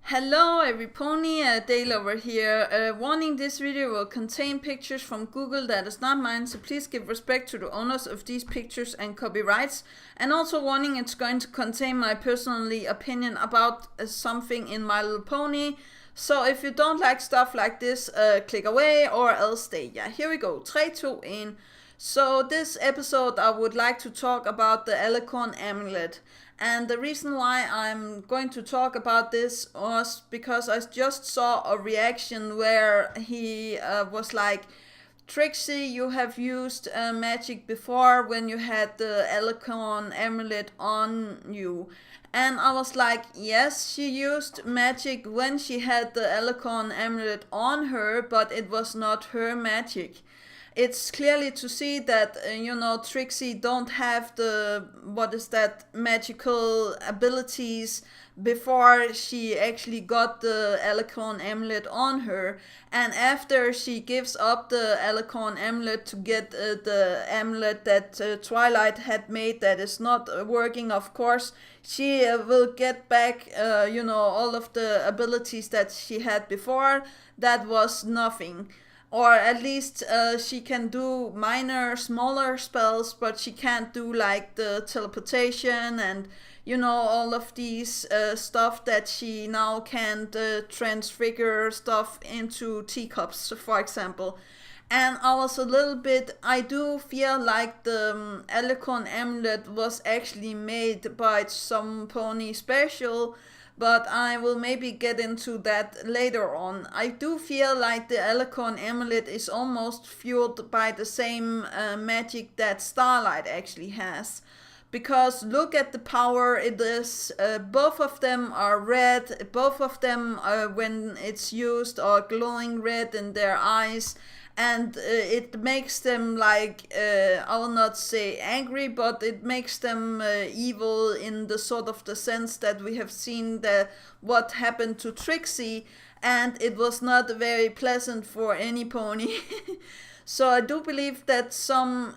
Hello every pony, Daybraker here. Warning, this video will contain pictures from Google that is not mine, so please give respect to the owners of these pictures and copyrights. And also warning, it's going to contain my personally opinion about something in My Little Pony. So if you don't like stuff like this, click away or else stay. Yeah, here we go. 3, 2, 1. So this episode I would like to talk about the alicorn amulet. And the reason why I'm going to talk about this was because I just saw a reaction where he was like, Trixie, you have used magic before when you had the alicorn amulet on you. And I was like, yes, she used magic when she had the alicorn amulet on her, but it was not her magic. It's clearly to see that Trixie don't have the magical abilities before she actually got the alicorn amulet on her, and after she gives up the alicorn amulet to get the amulet that Twilight had made that is not working, of course she will get back all of the abilities that she had before. That was nothing. Or at least she can do smaller spells, but she can't do like the teleportation and all of these stuff that she now can transfigure stuff into teacups, for example. And I do feel like the alicorn amulet was actually made by some pony special, but I will maybe get into that later on. I do feel like the alicorn amulet is almost fueled by the same magic that Starlight actually has. Because look at the power it is. Both of them are red. Both of them, when it's used, are glowing red in their eyes. And it makes them like, I will not say angry, but it makes them evil in the sort of the sense that we have seen what happened to Trixie, and it was not very pleasant for any pony. So I do believe that some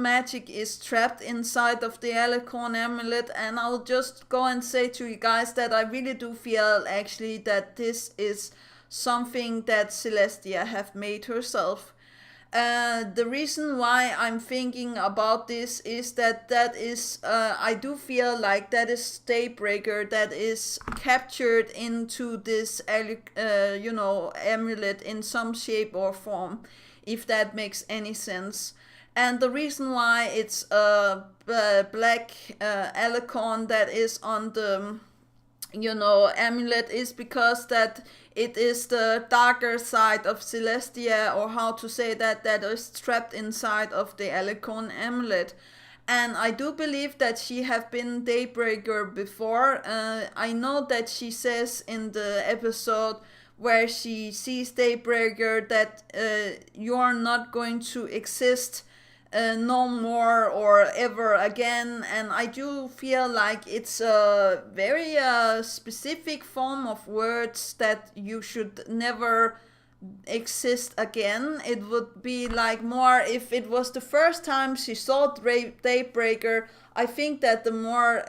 magic is trapped inside of the alicorn amulet, and I'll just go and say to you guys that I really do feel actually that this is something that Celestia have made herself. The reason why I'm thinking about this is that is I do feel like that is Daybraker that is captured into this amulet in some shape or form, if that makes any sense. And the reason why it's a black alicorn that is on the amulet is because that it is the darker side of Celestia, or how to say that is trapped inside of the alicorn amulet. And I do believe that she have been Daybraker before. I know that she says in the episode where she sees Daybraker that you're not going to exist no more or ever again. And I do feel like it's a very specific form of words that you should never exist again. It would be like more if it was the first time she saw Daybraker. I think that the more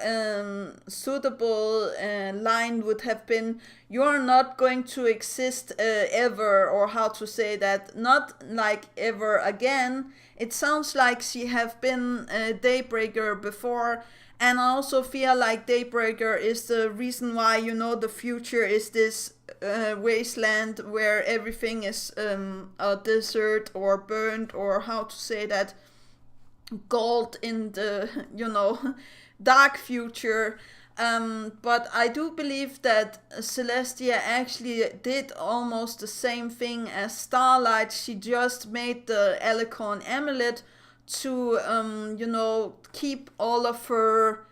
suitable line would have been, you're not going to exist ever, or how to say that, not like ever again. It sounds like she have been Daybraker before. And I also feel like Daybraker is the reason why the future is this wasteland where everything is a desert or burnt, or how to say that, gold in the dark future. But I do believe that Celestia actually did almost the same thing as Starlight. She just made the alicorn amulet to keep all of her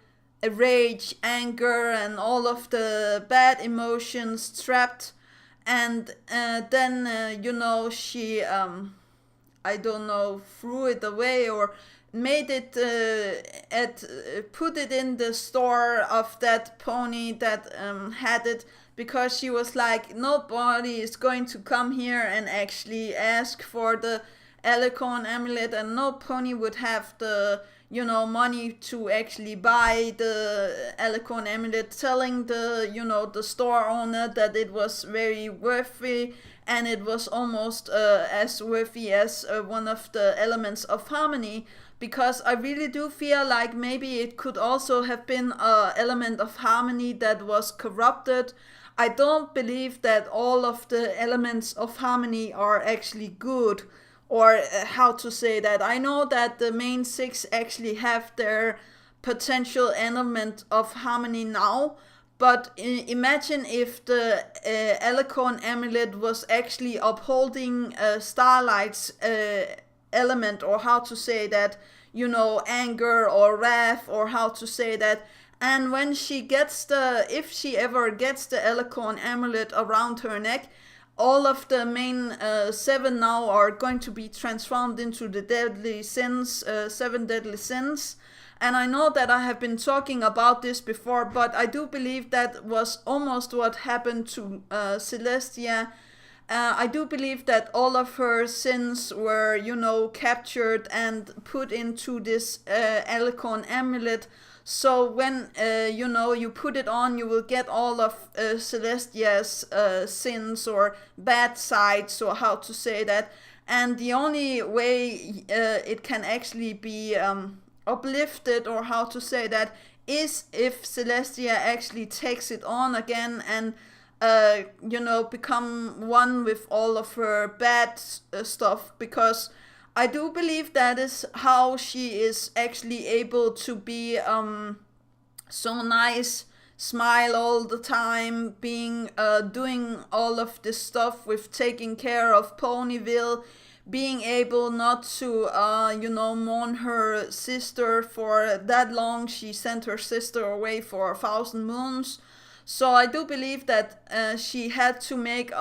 rage, anger, and all of the bad emotions trapped. And then she I don't know, threw it away or made it put it in the store of that pony that had it, because she was like, nobody is going to come here and actually ask for the alicorn amulet, and no pony would have the money to actually buy the alicorn amulet, telling the store owner that it was very worthy, and it was almost as worthy as one of the elements of harmony, because I really do feel like maybe it could also have been an element of harmony that was corrupted. I don't believe that all of the elements of harmony are actually good, or how to say that. I know that the main six actually have their potential element of harmony now, but imagine if the alicorn amulet was actually upholding Starlight's element, or how to say that, anger or wrath, or how to say that. And when she gets if she ever gets the alicorn amulet around her neck, all of the main 7 now are going to be transformed into the deadly sins, 7 deadly sins. And I know that I have been talking about this before, but I do believe that was almost what happened to Celestia. I do believe that all of her sins were, captured and put into this alicorn amulet. So when, you put it on, you will get all of Celestia's sins or bad sides, or how to say that. And the only way it can actually be uplifted, or how to say that, is if Celestia actually takes it on again and become one with all of her bad stuff, because I do believe that is how she is actually able to be so nice, smile all the time, being doing all of this stuff with taking care of Ponyville, being able not to mourn her sister for that long. She sent her sister away for 1,000 moons. So I do believe that she had to make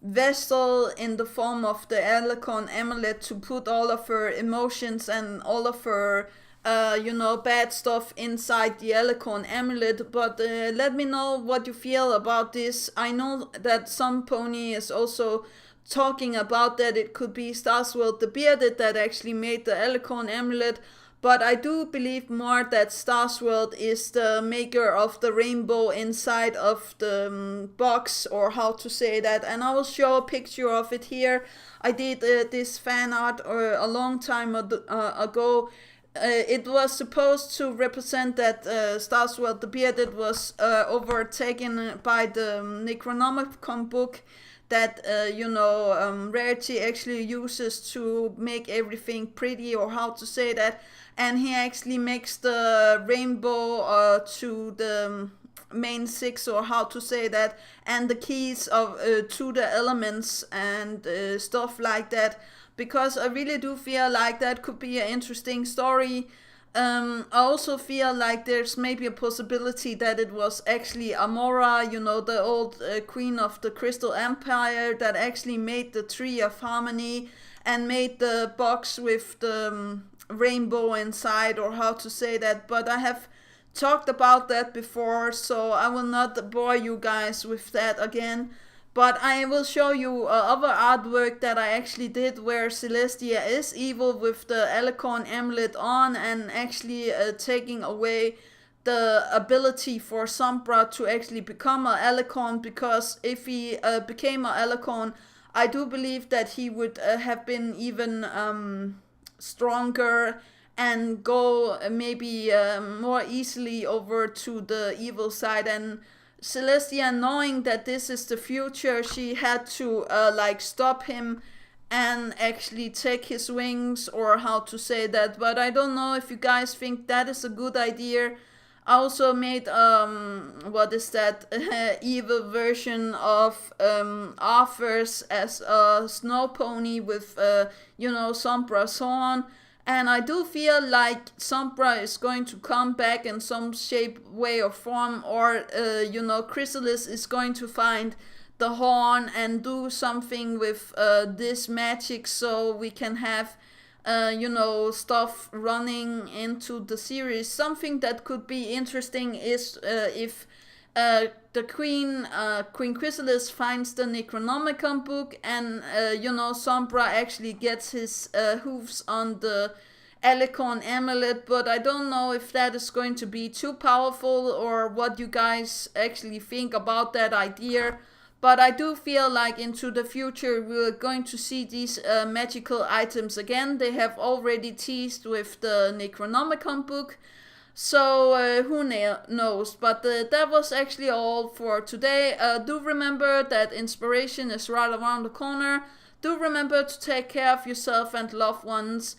vessel in the form of the alicorn amulet to put all of her emotions and all of her bad stuff inside the alicorn amulet. But let me know what you feel about this. I know that some pony is also talking about that it could be Starsworld the Bearded that actually made the alicorn amulet. But I do believe more that Starsworld is the maker of the rainbow inside of the box, or how to say that. And I will show a picture of it here. I did this fan art a long time ago. It was supposed to represent that Starsworld the Bearded was overtaken by the Necronomicon book that Rarity actually uses to make everything pretty, or how to say that. And he actually makes the rainbow to the main six, or how to say that, and the keys of to the elements and stuff like that, because I really do feel like that could be an interesting story. I also feel like there's maybe a possibility that it was actually Amora, the old queen of the Crystal Empire, that actually made the Tree of Harmony and made the box with the rainbow inside, or how to say that. But I have talked about that before, so I will not bore you guys with that again. But I will show you other artwork that I actually did where Celestia is evil with the alicorn amulet on, and actually taking away the ability for Sombra to actually become an alicorn, because if he became an alicorn, I do believe that he would have been even stronger and go maybe more easily over to the evil side. And Celestia, knowing that this is the future, she had to stop him and actually take his wings, or how to say that. But I don't know if you guys think that is a good idea. I also made evil version of Arthur's as a snow pony with Sombra's horn. And I do feel like Sombra is going to come back in some shape, way, or form, or Chrysalis is going to find the horn and do something with this magic, so we can have stuff running into the series. Something that could be interesting is if the Queen Chrysalis finds the Necronomicon book, and Sombra actually gets his hooves on the alicorn amulet, but I don't know if that is going to be too powerful or what you guys actually think about that idea. But I do feel like into the future we're going to see these magical items again. They have already teased with the Necronomicon book. So who knows? But that was actually all for today. Do remember that inspiration is right around the corner. Do remember to take care of yourself and loved ones.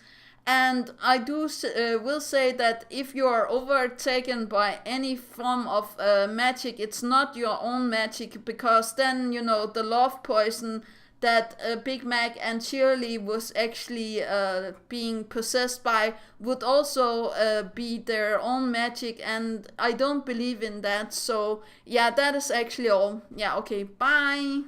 And I will say that if you are overtaken by any form of magic, it's not your own magic, because then, you know, the love poison that Big Mac and Shirley was actually being possessed by would also be their own magic, and I don't believe in that. So yeah, that is actually all. Yeah, okay, bye.